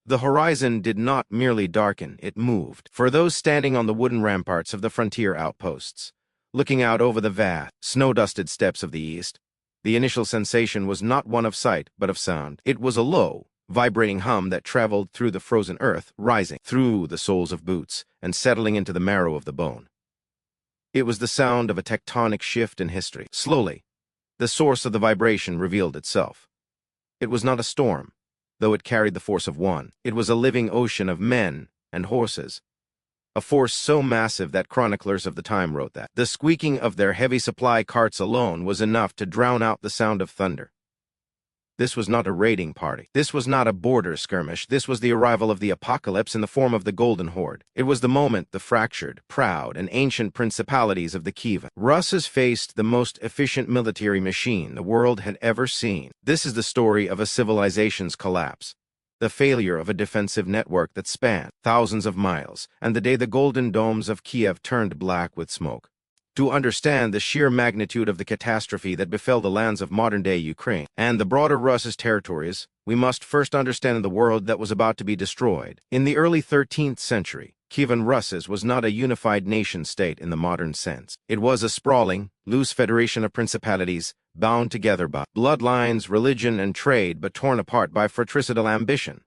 The horizon did not merely darken, it moved. For those standing on the wooden ramparts of the frontier outposts, looking out over the vast, snow-dusted steppes of the east, the initial sensation was not one of sight, but of sound. It was a low, vibrating hum that traveled through the frozen earth, rising through the soles of boots and settling into the marrow of the bone. It was the sound of a tectonic shift in history. Slowly, the source of the vibration revealed itself. It was not a storm, though it carried the force of one. It was a living ocean of men and horses, a force so massive that chroniclers of the time wrote that the squeaking of their heavy supply carts alone was enough to drown out the sound of thunder. This was not a raiding party. This was not a border skirmish. This was the arrival of the apocalypse in the form of the Golden Horde. It was the moment the fractured, proud, and ancient principalities of the Kyivan Rus faced the most efficient military machine the world had ever seen. This is the story of a civilization's collapse, the failure of a defensive network that spanned thousands of miles, and the day the golden domes of Kiev turned black with smoke. To understand the sheer magnitude of the catastrophe that befell the lands of modern-day Ukraine and the broader Russia's territories, we must first understand the world that was about to be destroyed. In the early 13th century, Kyivan Rus was not a unified nation-state in the modern sense. It was a sprawling, loose federation of principalities, bound together by bloodlines, religion, and trade, but torn apart by fratricidal ambition.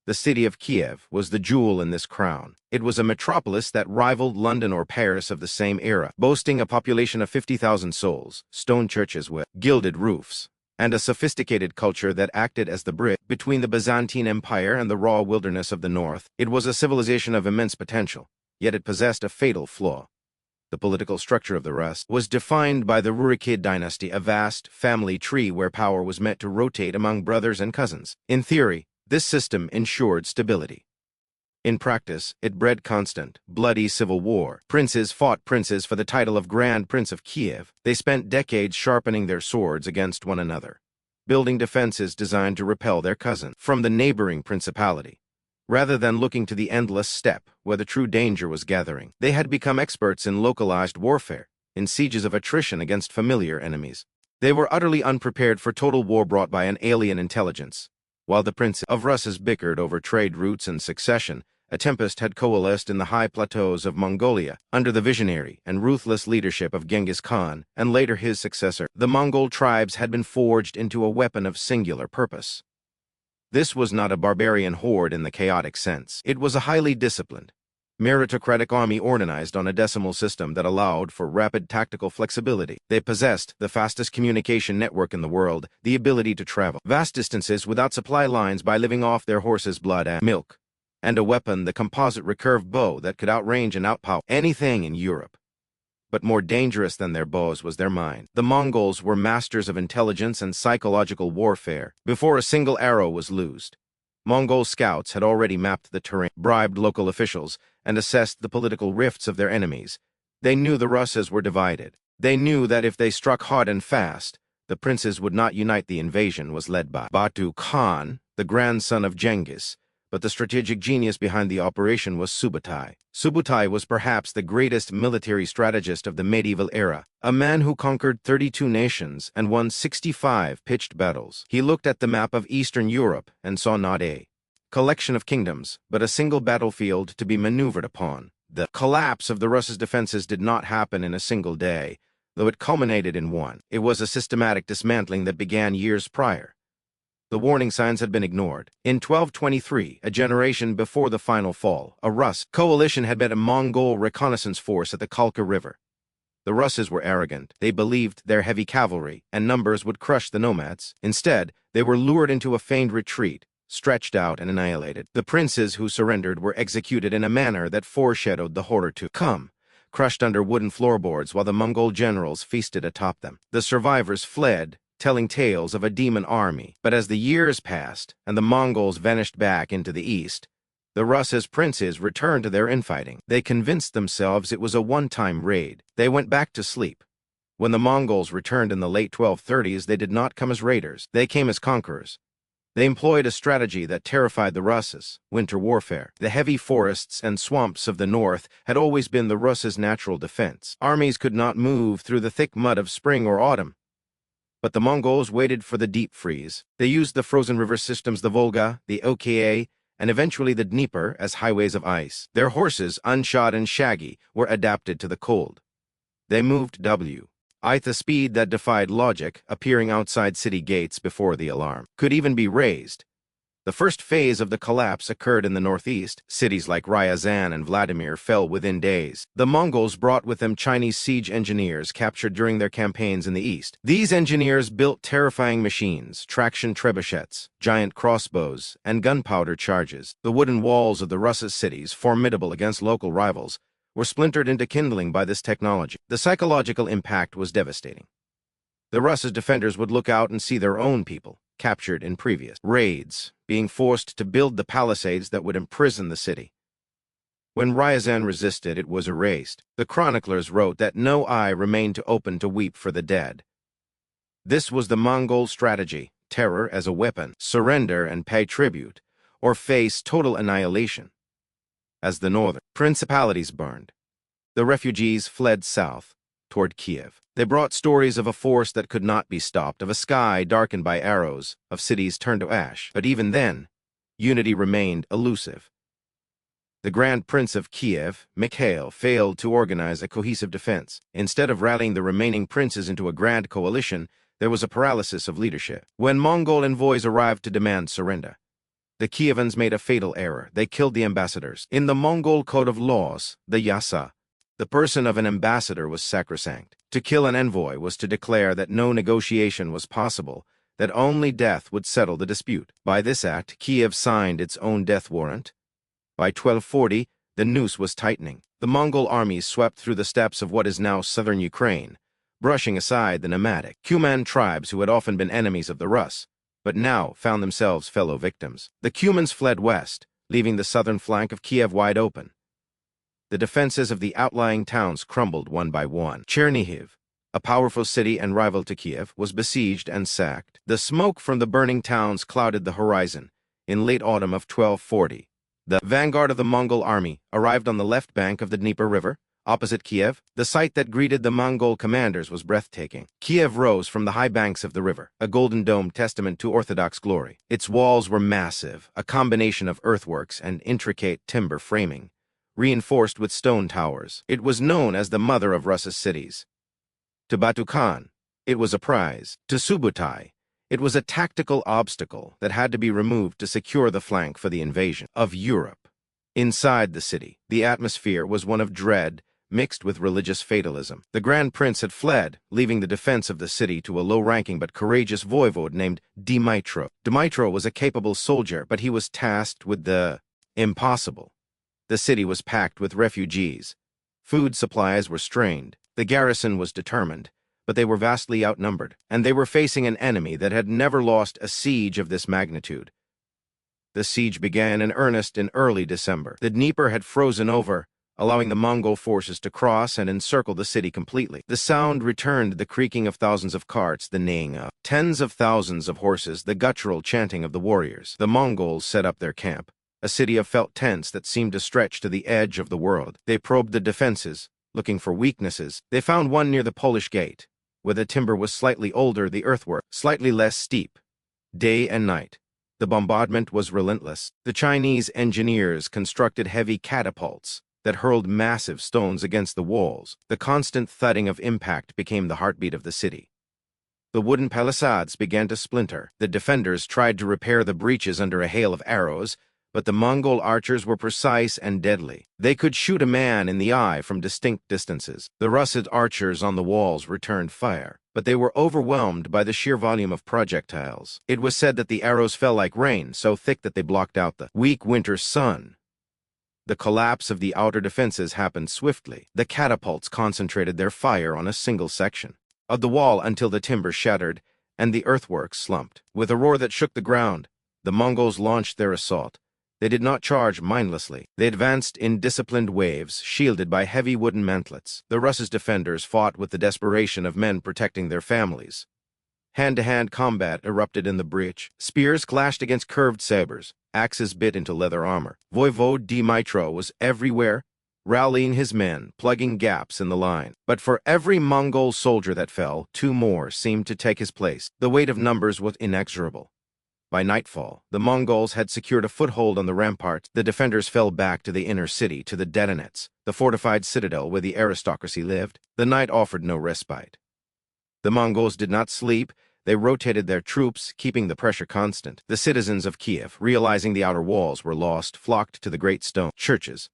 The city of Kiev was the jewel in this crown. It was a metropolis that rivaled London or Paris of the same era, boasting a population of 50,000 souls, stone churches with gilded roofs, and a sophisticated culture that acted as the bridge between the Byzantine Empire and the raw wilderness of the north. It was a civilization of immense potential, yet it possessed a fatal flaw. The political structure of the Rus was defined by the Rurikid dynasty, a vast family tree where power was meant to rotate among brothers and cousins. In theory, this system ensured stability. In practice, it bred constant, bloody civil war. Princes fought princes for the title of Grand Prince of Kiev. They spent decades sharpening their swords against one another, building defenses designed to repel their cousin from the neighboring principality. Rather than looking to the endless steppe where the true danger was gathering, they had become experts in localized warfare, in sieges of attrition against familiar enemies. They were utterly unprepared for total war brought by an alien intelligence. While the Prince of Rus bickered over trade routes and succession, a tempest had coalesced in the high plateaus of Mongolia under the visionary and ruthless leadership of Genghis Khan and later his successor. The Mongol tribes had been forged into a weapon of singular purpose. This was not a barbarian horde in the chaotic sense. It was a highly disciplined, meritocratic army organized on a decimal system that allowed for rapid tactical flexibility. They possessed the fastest communication network in the world, the ability to travel vast distances without supply lines by living off their horses' blood and milk, and a weapon, the composite recurve bow, that could outrange and outpower anything in Europe. But more dangerous than their bows was their mind. The Mongols were masters of intelligence and psychological warfare before a single arrow was loosed. Mongol scouts had already mapped the terrain, bribed local officials, and assessed the political rifts of their enemies. They knew the Rus were divided. They knew that if they struck hard and fast, the princes would not unite. The invasion was led by Batu Khan, the grandson of Genghis, but the strategic genius behind the operation was Subutai. Subutai was perhaps the greatest military strategist of the medieval era, a man who conquered 32 nations and won 65 pitched battles. He looked at the map of Eastern Europe and saw not a collection of kingdoms, but a single battlefield to be maneuvered upon. The collapse of the Rus' defenses did not happen in a single day, though it culminated in one. It was a systematic dismantling that began years prior. The warning signs had been ignored. In 1223, a generation before the final fall, a Rus coalition had met a Mongol reconnaissance force at the Kalka River. The Rus were arrogant. They believed their heavy cavalry and numbers would crush the nomads. Instead, they were lured into a feigned retreat, stretched out and annihilated. The princes who surrendered were executed in a manner that foreshadowed the horror to come, crushed under wooden floorboards while the Mongol generals feasted atop them. The survivors fled, telling tales of a demon army. But as the years passed and the Mongols vanished back into the east, the Rus' princes returned to their infighting. They convinced themselves it was a one-time raid. They went back to sleep. When the Mongols returned in the late 1230s, they did not come as raiders. They came as conquerors. They employed a strategy that terrified the Rus: winter warfare. The heavy forests and swamps of the north had always been the Rus' natural defense. Armies could not move through the thick mud of spring or autumn. But the Mongols waited for the deep freeze. They used the frozen river systems, the Volga, the Oka, and eventually the Dnieper as highways of ice. Their horses, unshod and shaggy, were adapted to the cold. They moved at a speed that defied logic, appearing outside city gates before the alarm could even be raised. The first phase of the collapse occurred in the northeast. Cities like Ryazan and Vladimir fell within days. The Mongols brought with them Chinese siege engineers captured during their campaigns in the east. These engineers built terrifying machines, traction trebuchets, giant crossbows, and gunpowder charges. The wooden walls of the Rus' cities, formidable against local rivals, were splintered into kindling by this technology. The psychological impact was devastating. The Rus' defenders would look out and see their own people, captured in previous raids, being forced to build the palisades that would imprison the city. When Ryazan resisted, it was erased. The chroniclers wrote that no eye remained open to weep for the dead. This was the Mongol strategy: terror as a weapon, surrender and pay tribute, or face total annihilation. As the northern principalities burned, the refugees fled south, toward Kyiv. They brought stories of a force that could not be stopped, of a sky darkened by arrows, of cities turned to ash. But even then, unity remained elusive. The Grand Prince of Kyiv, Mikhail, failed to organize a cohesive defense. Instead of rallying the remaining princes into a grand coalition, there was a paralysis of leadership. When Mongol envoys arrived to demand surrender, the Kyivans made a fatal error. They killed the ambassadors. In the Mongol code of laws, the yasa, the person of an ambassador was sacrosanct. To kill an envoy was to declare that no negotiation was possible, that only death would settle the dispute. By this act, Kyiv signed its own death warrant. By 1240, the noose was tightening. The Mongol armies swept through the steppes of what is now southern Ukraine, brushing aside the nomadic Kyivan tribes who had often been enemies of the Rus, but now found themselves fellow victims. The Kyivans fled west, leaving the southern flank of Kyiv wide open. The defenses of the outlying towns crumbled one by one. Chernihiv, a powerful city and rival to Kyiv, was besieged and sacked. The smoke from the burning towns clouded the horizon. In late autumn of 1240, the vanguard of the Mongol army arrived on the left bank of the Dnieper River, opposite Kyiv. The sight that greeted the Mongol commanders was breathtaking. Kyiv rose from the high banks of the river, a golden dome testament to Orthodox glory. Its walls were massive, a combination of earthworks and intricate timber framing, reinforced with stone towers. It was known as the mother of Rus' cities. To Batu Khan, it was a prize. To Subutai, it was a tactical obstacle that had to be removed to secure the flank for the invasion of Europe. Inside the city, the atmosphere was one of dread, mixed with religious fatalism. The Grand Prince had fled, leaving the defense of the city to a low-ranking but courageous voivode named Dmytro. Dmytro was a capable soldier, but he was tasked with the impossible. The city was packed with refugees. Food supplies were strained. The garrison was determined, but they were vastly outnumbered, and they were facing an enemy that had never lost a siege of this magnitude. The siege began in earnest in early December. The Dnieper had frozen over, allowing the Mongol forces to cross and encircle the city completely. The sound returned: the creaking of thousands of carts, the neighing of tens of thousands of horses, the guttural chanting of the warriors. The Mongols set up their camp, a city of felt tents that seemed to stretch to the edge of the world. They probed the defenses, looking for weaknesses. They found one near the Polish gate, where the timber was slightly older, the earthwork slightly less steep. Day and night, the bombardment was relentless. The Chinese engineers constructed heavy catapults that hurled massive stones against the walls. The constant thudding of impact became the heartbeat of the city. The wooden palisades began to splinter. The defenders tried to repair the breaches under a hail of arrows, but the Mongol archers were precise and deadly. They could shoot a man in the eye from distinct distances. The Russet archers on the walls returned fire, but they were overwhelmed by the sheer volume of projectiles. It was said that the arrows fell like rain, so thick that they blocked out the weak winter sun. The collapse of the outer defenses happened swiftly. The catapults concentrated their fire on a single section of the wall until the timber shattered and the earthworks slumped. With a roar that shook the ground, the Mongols launched their assault. They did not charge mindlessly. They advanced in disciplined waves, shielded by heavy wooden mantlets. The Rus' defenders fought with the desperation of men protecting their families. Hand-to-hand combat erupted in the breach. Spears clashed against curved sabers. Axes bit into leather armor. Voivode Dmytro was everywhere, rallying his men, plugging gaps in the line. But for every Mongol soldier that fell, two more seemed to take his place. The weight of numbers was inexorable. By nightfall, the Mongols had secured a foothold on the ramparts. The defenders fell back to the inner city, to the Detonets, the fortified citadel where the aristocracy lived. The night offered no respite. The Mongols did not sleep. They rotated their troops, keeping the pressure constant. The citizens of Kiev, realizing the outer walls were lost, flocked to the great stone churches,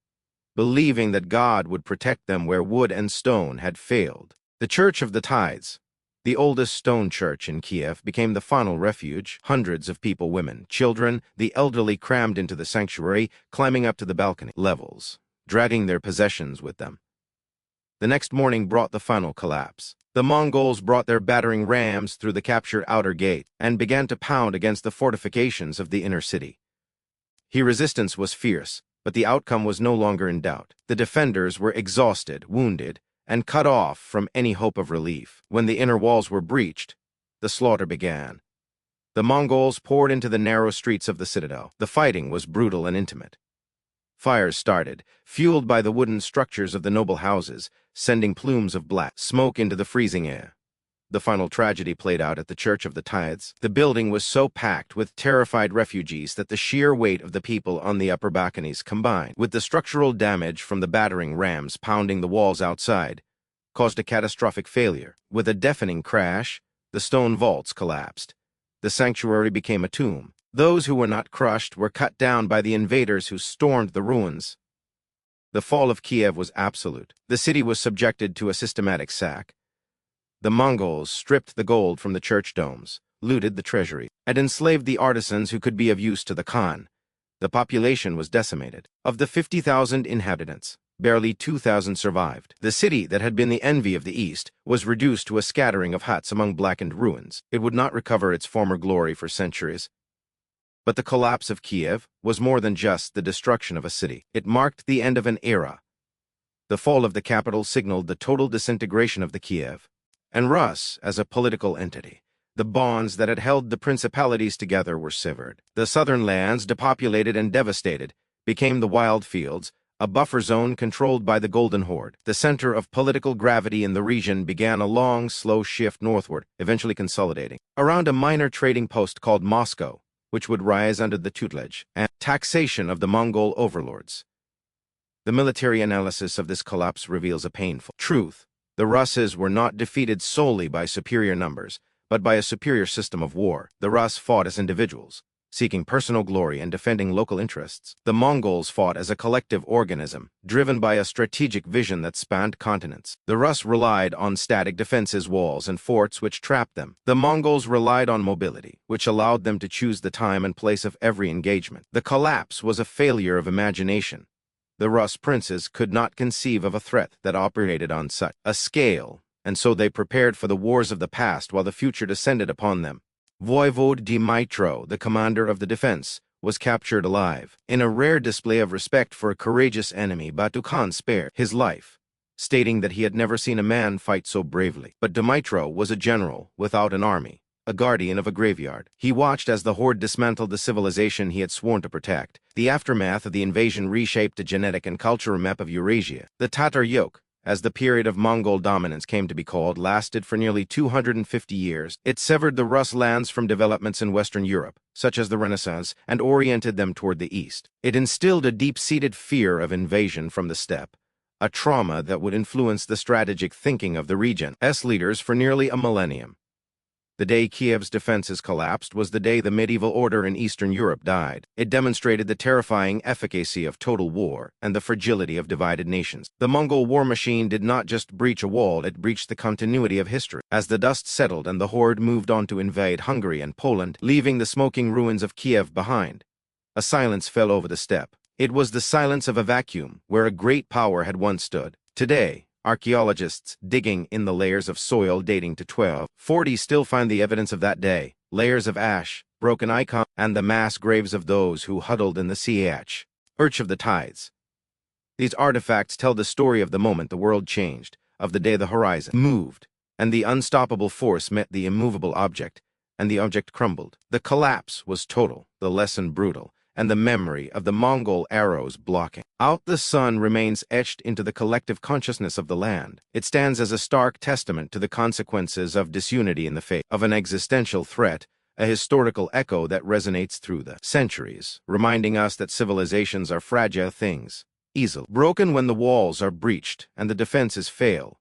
believing that God would protect them where wood and stone had failed. The Church of the Tides, the oldest stone church in Kiev, became the final refuge. Hundreds of people, women, children, the elderly crammed into the sanctuary, climbing up to the balcony levels, dragging their possessions with them. The next morning brought the final collapse. The Mongols brought their battering rams through the captured outer gate and began to pound against the fortifications of the inner city. Here resistance was fierce, but the outcome was no longer in doubt. The defenders were exhausted, wounded, and cut off from any hope of relief. When the inner walls were breached, the slaughter began. The Mongols poured into the narrow streets of the citadel. The fighting was brutal and intimate. Fires started, fueled by the wooden structures of the noble houses, sending plumes of black smoke into the freezing air. The final tragedy played out at the Church of the Tides. The building was so packed with terrified refugees that the sheer weight of the people on the upper balconies, combined with the structural damage from the battering rams pounding the walls outside, caused a catastrophic failure. With a deafening crash, the stone vaults collapsed. The sanctuary became a tomb. Those who were not crushed were cut down by the invaders who stormed the ruins. The fall of Kiev was absolute. The city was subjected to a systematic sack. The Mongols stripped the gold from the church domes, looted the treasury, and enslaved the artisans who could be of use to the Khan. The population was decimated. Of the 50,000 inhabitants, barely 2,000 survived. The city that had been the envy of the East was reduced to a scattering of huts among blackened ruins. It would not recover its former glory for centuries. But the collapse of Kiev was more than just the destruction of a city. It marked the end of an era. The fall of the capital signaled the total disintegration of the Kyivan Rus as a political entity. The bonds that had held the principalities together were severed. The southern lands, depopulated and devastated, became the wild fields, a buffer zone controlled by the Golden Horde. The center of political gravity in the region began a long, slow shift northward, eventually consolidating around a minor trading post called Moscow, which would rise under the tutelage and taxation of the Mongol overlords. The military analysis of this collapse reveals a painful truth. The Ruses were not defeated solely by superior numbers, but by a superior system of war. The Rus fought as individuals, seeking personal glory and defending local interests. The Mongols fought as a collective organism, driven by a strategic vision that spanned continents. The Rus relied on static defenses, walls, and forts which trapped them. The Mongols relied on mobility, which allowed them to choose the time and place of every engagement. The collapse was a failure of imagination. The Rus princes could not conceive of a threat that operated on such a scale, and so they prepared for the wars of the past while the future descended upon them. Voivode Dmytro, the commander of the defense, was captured alive. In a rare display of respect for a courageous enemy, Batu Khan spared his life, stating that he had never seen a man fight so bravely. But Dmytro was a general without an army, a guardian of a graveyard. He watched as the horde dismantled the civilization he had sworn to protect. The aftermath of the invasion reshaped the genetic and cultural map of Eurasia. The Tatar yoke, as the period of Mongol dominance came to be called, lasted for nearly 250 years. It severed the Rus lands from developments in Western Europe, such as the Renaissance, and oriented them toward the East. It instilled a deep-seated fear of invasion from the steppe, a trauma that would influence the strategic thinking of the region's leaders for nearly a millennium. The day Kiev's defenses collapsed was the day the medieval order in Eastern Europe died. It demonstrated the terrifying efficacy of total war and the fragility of divided nations. The Mongol war machine did not just breach a wall, it breached the continuity of history. As the dust settled and the horde moved on to invade Hungary and Poland, leaving the smoking ruins of Kiev behind, a silence fell over the steppe. It was the silence of a vacuum where a great power had once stood. Today, archaeologists digging in the layers of soil dating to 1240 still find the evidence of that day, layers of ash, broken icons, and the mass graves of those who huddled in the Church of the Tides. These artifacts tell the story of the moment the world changed, of the day the horizon moved, and the unstoppable force met the immovable object, and the object crumbled. The collapse was total, the lesson brutal, and the memory of the Mongol arrows blocking out the sun remains etched into the collective consciousness of the land. It stands as a stark testament to the consequences of disunity in the face of an existential threat, a historical echo that resonates through the centuries, reminding us that civilizations are fragile things, easily broken when the walls are breached and the defenses fail.